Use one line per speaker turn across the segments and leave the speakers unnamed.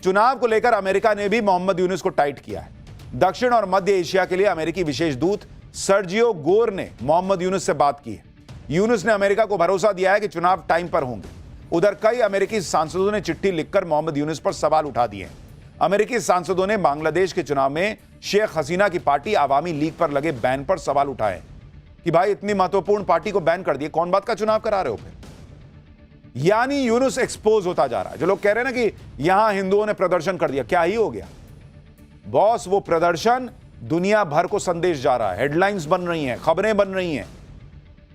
चुनाव को लेकर अमेरिका ने भी मोहम्मद यूनुस को टाइट किया है। दक्षिण और मध्य एशिया के लिए अमेरिकी विशेष दूत सर्जियो गोर ने मोहम्मद यूनुस से बात की है। यूनुस ने अमेरिका को भरोसा दिया है कि चुनाव टाइम पर होंगे। उधर कई अमेरिकी सांसदों ने चिट्ठी लिखकर मोहम्मद यूनुस पर सवाल उठा दिए हैं। अमेरिकी सांसदों ने बांग्लादेश के चुनाव में शेख हसीना की पार्टी आवामी लीग पर लगे बैन पर सवाल उठाए कि भाई इतनी महत्वपूर्ण पार्टी को बैन कर दिए, कौन बात का चुनाव करा रहे हो फिर? यानी यूनुस एक्सपोज होता जा रहा है। जो लोग कह रहे हैं ना कि यहां हिंदुओं ने प्रदर्शन कर दिया, क्या ही हो गया बॉस? वो प्रदर्शन दुनिया भर को संदेश जा रहा है, हेडलाइंस बन रही हैं, खबरें बन रही हैं।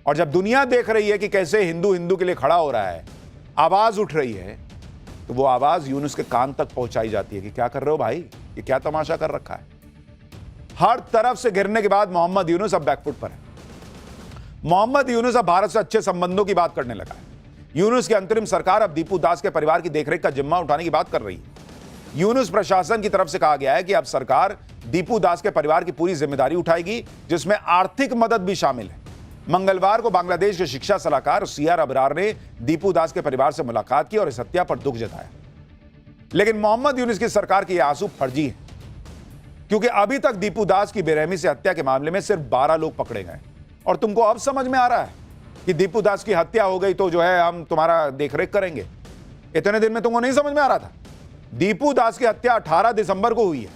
और जब दुनिया देख रही है कि कैसे हिंदू हिंदू के लिए खड़ा हो रहा है, आवाज उठ रही है, तो वो आवाज यूनुस के कान तक पहुंचाई जाती है कि क्या कर रहे हो भाई, ये क्या तमाशा कर रखा है। हर तरफ से गिरने के बाद मोहम्मद यूनुस अब बैकफुट पर है। मोहम्मद यूनुस अब भारत से अच्छे संबंधों की बात करने लगा है। यूनुस की अंतरिम सरकार अब दीपू दास के परिवार की देखरेख का जिम्मा उठाने की बात कर रही है। यूनुस प्रशासन की तरफ से कहा गया है कि अब सरकार दीपू दास के परिवार की पूरी जिम्मेदारी उठाएगी, जिसमें आर्थिक मदद भी शामिल है। मंगलवार को बांग्लादेश के शिक्षा सलाहकार सीआर अबरार ने दीपू दास के परिवार से मुलाकात की और इस हत्या पर दुख जताया। लेकिन मोहम्मद यूनुस की सरकार के ये आंसू फर्जी है, क्योंकि अभी तक दीपू दास की बेरहमी से हत्या के मामले में सिर्फ 12 लोग पकड़े गए। और तुमको अब समझ में आ रहा है कि दीपू दास की हत्या हो गई तो जो है हम तुम्हारा देखरेख करेंगे। इतने दिन में तुमको नहीं समझ में आ रहा था? दीपू दास की हत्या 18 दिसंबर को हुई है।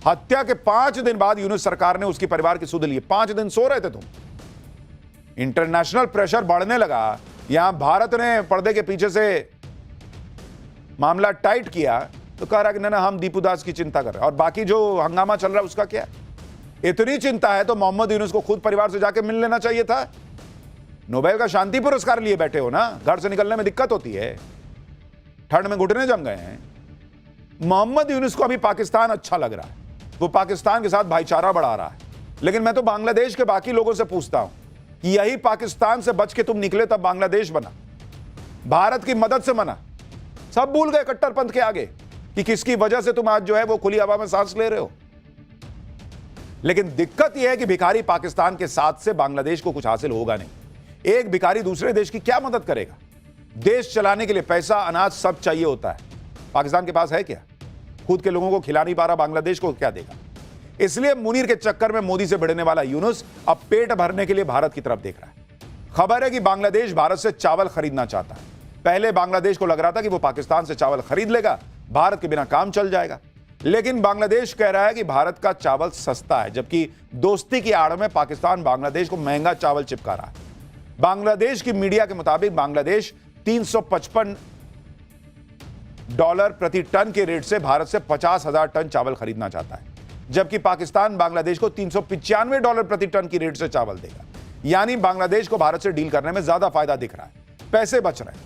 हत्या के 5 दिन बाद यूनुस सरकार ने उसकी परिवार की सुध ली। 5 दिन सो रहे थे तुम। इंटरनेशनल प्रेशर बढ़ने लगा। यहां भारत ने पर्दे के पीछे से मामला टाइट किया तो कह रहा कि ना हम दीपू दास की चिंता कर रहे हैं, और बाकी जो हंगामा चल रहा है उसका क्या? इतनी चिंता है तो मोहम्मद यूनुस को खुद परिवार से जाके मिल लेना चाहिए था। नोबेल का शांति पुरस्कार लिए बैठे हो ना, घर से निकलने में दिक्कत होती है, ठंड में घुटने जम गए हैं। मोहम्मद यूनुस को अभी पाकिस्तान अच्छा लग रहा है, वो पाकिस्तान के साथ भाईचारा बढ़ा रहा है। लेकिन मैं तो बांग्लादेश के बाकी लोगों से पूछता हूं कि यही पाकिस्तान से बच के तुम निकले तब बांग्लादेश बना, भारत की मदद से बना। सब भूल गए कट्टरपंथ के आगे कि किसकी वजह से तुम आज जो है वो खुली हवा में सांस ले रहे हो। लेकिन दिक्कत यह है कि भिखारी पाकिस्तान के साथ से बांग्लादेश को कुछ हासिल होगा नहीं। एक भिखारी दूसरे देश की क्या मदद करेगा? देश चलाने के लिए पैसा, अनाज सब चाहिए होता है। पाकिस्तान के पास है क्या? खुद के लोगों को खिला नहीं पा रहा, बांग्लादेश को क्या देगा? इसलिए मुनीर के चक्कर में मोदी से भिड़ने वाला यूनुस अब पेट भरने के लिए भारत की तरफ देख रहा है। खबर है कि बांग्लादेश भारत से चावल खरीदना चाहता है। पहले बांग्लादेश को लग रहा था कि वो पाकिस्तान से चावल खरीद लेगा, भारत के बिना काम चल जाएगा। लेकिन बांग्लादेश कह रहा है कि भारत का चावल सस्ता है, जबकि दोस्ती की आड़ में पाकिस्तान बांग्लादेश को महंगा चावल चिपका रहा है। बांग्लादेश की मीडिया के मुताबिक बांग्लादेश $355 प्रति टन के रेट से भारत से 50,000 टन चावल खरीदना चाहता है, जबकि पाकिस्तान बांग्लादेश को $395 प्रति टन की रेट से चावल देगा। यानी बांग्लादेश को भारत से डील करने में ज्यादा फायदा दिख रहा है, पैसे बच रहे हैं।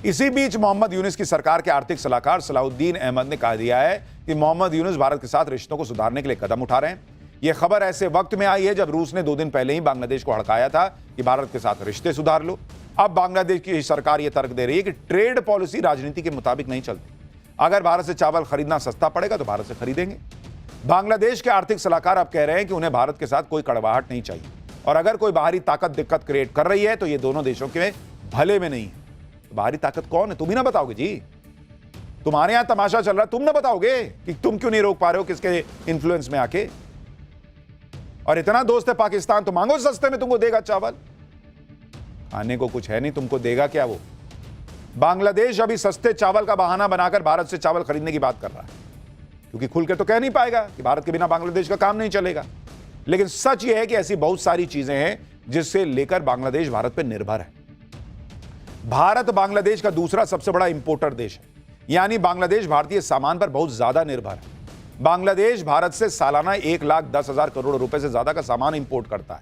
इसी बीच मोहम्मद यूनुस की सरकार के आर्थिक सलाहकार सलाहुद्दीन अहमद ने कह दिया है कि मोहम्मद यूनुस भारत के साथ रिश्तों को सुधारने के लिए कदम उठा रहे हैं। यह खबर ऐसे वक्त में आई है जब रूस ने 2 दिन पहले ही बांग्लादेश को हड़काया था कि भारत के साथ रिश्ते सुधार लो। अब बांग्लादेश की सरकार यह तर्क दे रही है कि ट्रेड पॉलिसी राजनीति के मुताबिक नहीं चलती। अगर भारत से चावल खरीदना सस्ता पड़ेगा तो भारत से खरीदेंगे। बांग्लादेश के आर्थिक सलाहकार अब कह रहे हैं कि उन्हें भारत के साथ कोई कड़वाहट नहीं चाहिए, और अगर कोई बाहरी ताकत दिक्कत क्रिएट कर रही है तो ये दोनों देशों के भले में नहीं है। बाहरी ताकत कौन है? तुम ही ना बताओगे जी। तुम्हारे यहां तमाशा चल रहा है, तुम ना बताओगे कि तुम क्यों नहीं रोक पा रहे हो किसके इन्फ्लुएंस में आके। और इतना दोस्त है पाकिस्तान तो मांगो सस्ते में, तुमको देगा चावल। खाने को कुछ है नहीं, तुमको देगा क्या वो? बांग्लादेश अभी सस्ते चावल का बहाना बनाकर भारत से चावल खरीदने की बात कर रहा है, क्योंकि खुल के तो कह नहीं पाएगा कि भारत के बिना बांग्लादेश का काम नहीं चलेगा। लेकिन सच यह है कि ऐसी बहुत सारी चीजें हैं जिससे लेकर बांग्लादेश भारत पर निर्भर है। भारत बांग्लादेश का दूसरा सबसे बड़ा इंपोर्टर देश है, यानी बांग्लादेश भारतीय सामान पर बहुत ज्यादा निर्भर है। बांग्लादेश भारत से सालाना 1,10,000 करोड़ रुपए से ज्यादा का सामान इंपोर्ट करता है।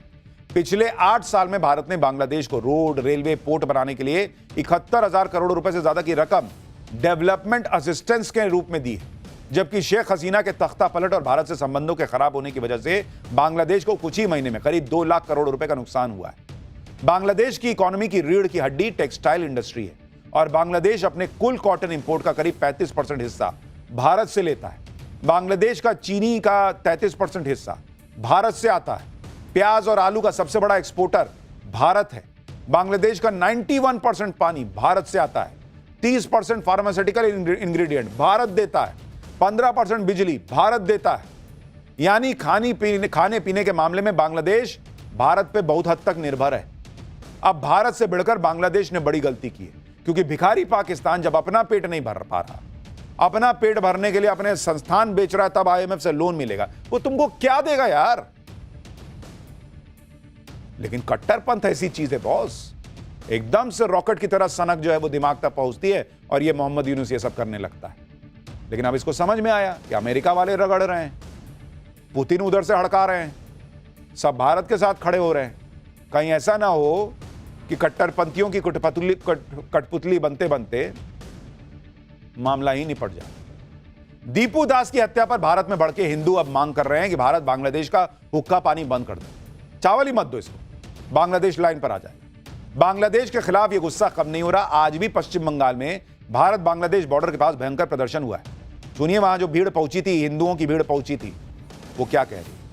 पिछले 8 साल में भारत ने बांग्लादेश को रोड, रेलवे, पोर्ट बनाने के लिए 71,000 करोड़ रुपए से ज्यादा की रकम डेवलपमेंट असिस्टेंस के रूप में दी है। जबकि शेख हसीना के तख्ता पलट और भारत से संबंधों के खराब होने की वजह से बांग्लादेश को कुछ ही महीने में करीब 2 लाख करोड़ रुपए का नुकसान हुआ है। बांग्लादेश की इकोनॉमी की रीढ़ की हड्डी टेक्सटाइल इंडस्ट्री है, और बांग्लादेश अपने कुल कॉटन इंपोर्ट का करीब 35% हिस्सा भारत से लेता है। बांग्लादेश का चीनी का 33% हिस्सा भारत से आता है। प्याज और आलू का सबसे बड़ा एक्सपोर्टर भारत है। बांग्लादेश का 91% पानी भारत से आता है। 30% फार्मास्यूटिकल इंग्रेडिएंट भारत देता है, 15% बिजली भारत देता है। यानी खाने पीने के मामले में बांग्लादेश भारत पे बहुत हद तक निर्भर है। अब भारत से बढ़कर बांग्लादेश ने बड़ी गलती की है, क्योंकि भिखारी पाकिस्तान जब अपना पेट नहीं भर पा रहा, अपना पेट भरने के लिए अपने संस्थान बेच रहा है, तब आईएमएफ से लोन मिलेगा। वो तुमको क्या देगा यार? लेकिन कट्टरपंथ ऐसी चीज है बॉस, एकदम से रॉकेट की तरह सनक जो है वो दिमाग तक पहुंचती है और ये मोहम्मद यूनुस ये सब करने लगता है। लेकिन अब इसको समझ में आया कि अमेरिका वाले रगड़ रहे हैं, पुतिन उधर से हड़का रहे हैं, सब भारत के साथ खड़े हो रहे हैं। कहीं ऐसा ना हो कि कट्टरपंथियों की कठपुतली बनते बनते मामला ही निपट जाए। दीपू दास की हत्या पर भारत में भड़के हिंदू अब मांग कर रहे हैं कि भारत बांग्लादेश का हुक्का पानी बंद कर दे, चावल ही मत दो इसको, बांग्लादेश लाइन पर आ जाए। बांग्लादेश के खिलाफ यह गुस्सा कम नहीं हो रहा। आज भी पश्चिम बंगाल में भारत बांग्लादेश बॉर्डर के पास भयंकर प्रदर्शन हुआ है। सुनिए वहां जो भीड़ पहुंची थी, हिंदुओं की भीड़ पहुंची थी, वो क्या कह रही है।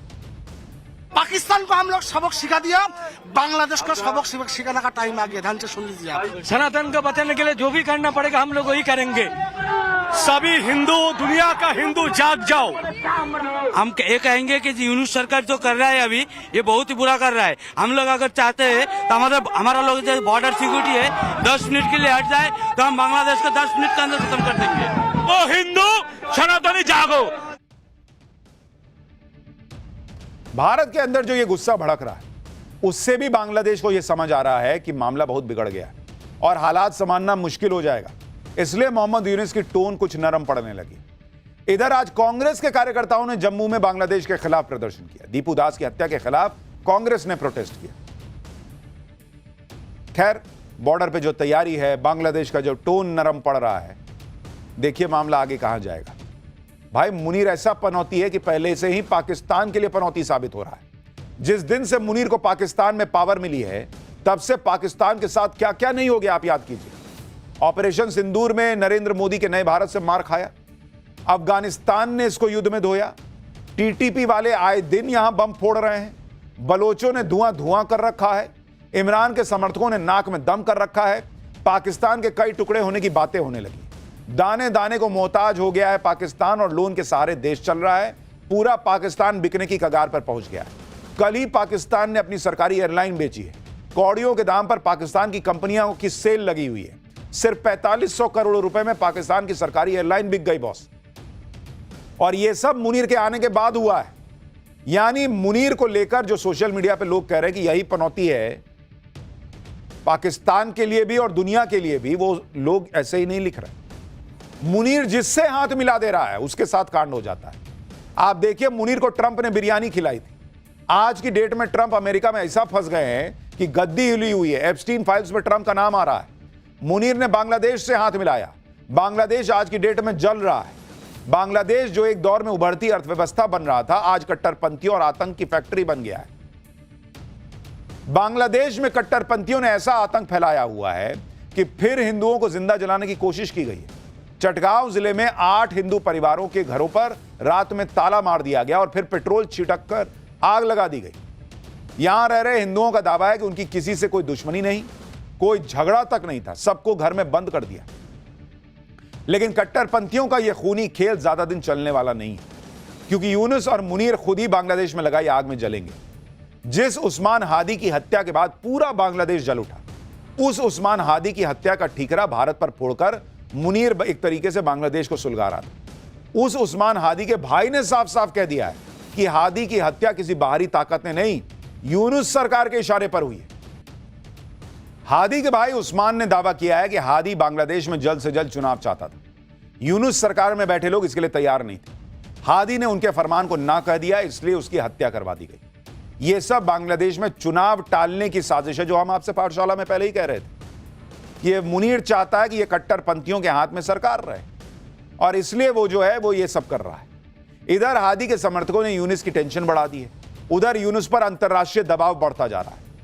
पाकिस्तान को हम लोग सबक सिखा दिया, बांग्लादेश को सबक सिखाने का टाइम आ गया। ध्यान से सुन लीजिए आप।
सनातन को बचाने के लिए जो भी करना पड़ेगा हम लोग वही करेंगे। सभी हिंदू, दुनिया का हिंदू जाग जाओ। हम ये कहेंगे कि यूनुस सरकार जो कर रहा है अभी, ये बहुत ही बुरा कर रहा है। हम लोग अगर चाहते हैं तो हमारा लोग जो बॉर्डर सिक्योरिटी है 10 मिनट के लिए हट जाए तो हम बांग्लादेश को 10 मिनट के अंदर खत्म कर देंगे। तो हिंदू सनातनी जागो।
भारत के अंदर जो ये गुस्सा भड़क रहा है, उससे भी बांग्लादेश को यह समझ आ रहा है कि मामला बहुत बिगड़ गया है और हालात संभालना मुश्किल हो जाएगा। इसलिए मोहम्मद यूनुस की टोन कुछ नरम पड़ने लगी। इधर आज कांग्रेस के कार्यकर्ताओं ने जम्मू में बांग्लादेश के खिलाफ प्रदर्शन किया। दीपू दास की हत्या के खिलाफ कांग्रेस ने प्रोटेस्ट किया। खैर, बॉर्डर पे जो तैयारी है, बांग्लादेश का जो टोन नरम पड़ रहा है, देखिए मामला आगे कहां जाएगा। भाई मुनीर ऐसा पनौती है कि पहले से ही पाकिस्तान के लिए पनौती साबित हो रहा है। जिस दिन से मुनीर को पाकिस्तान में पावर मिली है, तब से पाकिस्तान के साथ क्या क्या नहीं हो गया, आप याद कीजिए। ऑपरेशन सिंदूर में नरेंद्र मोदी के नए भारत से मार खाया, अफगानिस्तान ने इसको युद्ध में धोया, टीटीपी वाले आए दिन यहां बम फोड़ रहे हैं, बलोचों ने धुआं धुआं कर रखा है, इमरान के समर्थकों ने नाक में दम कर रखा है, पाकिस्तान के कई टुकड़े होने की बातें होने लगी। दाने दाने को मोहताज हो गया है पाकिस्तान और लोन के सहारे देश चल रहा है। पूरा पाकिस्तान बिकने की कगार पर पहुंच गया है। कल ही पाकिस्तान ने अपनी सरकारी एयरलाइन बेची है। कौड़ियों के दाम पर पाकिस्तान की कंपनियों की सेल लगी हुई है। सिर्फ 4500 करोड़ रुपए में पाकिस्तान की सरकारी एयरलाइन बिक गई बॉस। और यह सब मुनीर के आने के बाद हुआ है। यानी मुनीर को लेकर जो सोशल मीडिया पे लोग कह रहे हैं कि यही पनौती है पाकिस्तान के लिए भी और दुनिया के लिए भी, वो लोग ऐसे ही नहीं लिख रहे। मुनीर जिससे हाथ मिला दे रहा है उसके साथ कांड हो जाता है। आप देखिए, मुनीर को ट्रंप ने बिरयानी खिलाई थी। आज की डेट में ट्रंप अमेरिका में ऐसा फंस गए हैं कि गद्दी हिली हुई है। एप्स्टीन फाइल्स में ट्रंप का नाम आ रहा है। मुनीर ने बांग्लादेश से हाथ मिलाया। बांग्लादेश आज की डेट में जल रहा है। बांग्लादेश जो एक दौर में उभरती अर्थव्यवस्था बन रहा था, आज कट्टरपंथियों और आतंक की फैक्ट्री बन गया है। बांग्लादेश में कट्टरपंथियों ने ऐसा आतंक फैलाया हुआ है कि फिर हिंदुओं को जिंदा जलाने की कोशिश की गई है। चटगांव जिले में 8 हिंदू परिवारों के घरों पर रात में ताला मार दिया गया और फिर पेट्रोल छिड़क कर आग लगा दी गई। यहां रह रहे हिंदुओं का दावा है कि उनकी किसी से कोई दुश्मनी नहीं, कोई झगड़ा तक नहीं था, सबको घर में बंद कर दिया। लेकिन कट्टरपंथियों का यह खूनी खेल ज्यादा दिन चलने वाला नहीं है, क्योंकि यूनुस और मुनीर खुद ही बांग्लादेश में लगाई आग में जलेंगे। जिस उस्मान हादी की हत्या के बाद पूरा बांग्लादेश जल उठा, उस उस्मान हादी की हत्या का ठीकरा भारत पर फोड़कर मुनीर एक तरीके से बांग्लादेश को सुलगा रहा था। उस उस्मान हादी के भाई ने साफ साफ कह दिया है कि हादी की हत्या किसी बाहरी ताकत ने नहीं, यूनुस सरकार के इशारे पर हुई है। हादी के भाई उस्मान ने दावा किया है कि हादी बांग्लादेश में जल्द से जल्द चुनाव चाहता था। यूनुस सरकार में बैठे लोग इसके लिए तैयार नहीं थे। हादी ने उनके फरमान को ना कह दिया, इसलिए उसकी हत्या करवा दी गई। यह सब बांग्लादेश में चुनाव टालने की साजिश है, जो हम आपसे पाठशाला में पहले ही कह रहे थे। ये मुनीर चाहता है कि ये कट्टरपंथियों के हाथ में सरकार रहे और इसलिए वो जो है वो ये सब कर रहा है। इधर हादी के समर्थकों ने यूनुस की टेंशन बढ़ा दी है, उधर यूनुस पर अंतर्राष्ट्रीय दबाव बढ़ता जा रहा है।